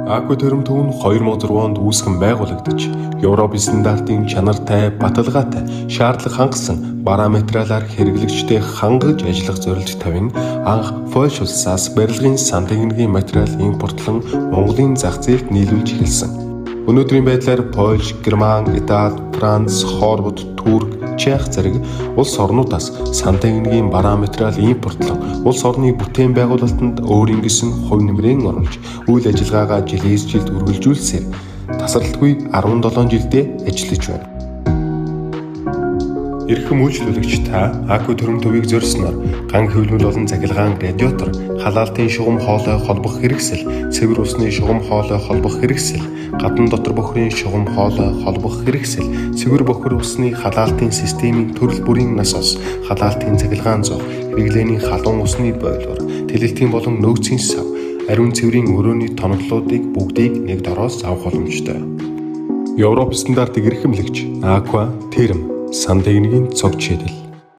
Аква төрөм төв нь 2006 онд үүсгэн байгуулагдаж, Европ стандартын чанартай, баталгаатай, шаардлага хангасан параметралаар хэрэглэгчдэд хангаж ажиллах зорилт тавин анх Польш улсаас барилгын сан техникийн материал импортлон Монголын зах зээлд нийлүүлж эхэлсэн. Өнөөдрийн байдлаар Польш, Герман, Итали, Франц, Хорват, Турк, Чех зэрэг улс орнуудаас сан техникийн параметрал импортлон улс орны бүтээн байгуулалтанд өөрийн гэсэн хувь нэмрээ оруулж үйл ажиллагаагаа жилээс жилд үргэлжлүүлсээр тасралтгүй 17 жилдээ ажиллаж байна. Эрхэм үйлчлүүлэгч та Аква төрөм төвийг зорьсноор ган хөвлөл болон цахилгаан радиатор, халаалтын шугам хоолой холбох хэрэгсэл, цэвэр усны шугам хоолой холбох хэрэгсэл, гадна дотор бохирын шугам хоолой холбох хэрэгсэл, цэвэр бохир усны халаалтын системийн төрөл бүрийн насос, халаалтын цахилгаан зов, хэрэглээний халуун усны бойлор, тэлэлтийн болон нөөцийн сав, ариун цэврийн өрөөний тоноглолуудыг бүгдийг нэг дороос авах боломжтой. Европ стандартыг эрхэмлэгч Аква Терм сан техникийн цог жишээлбэл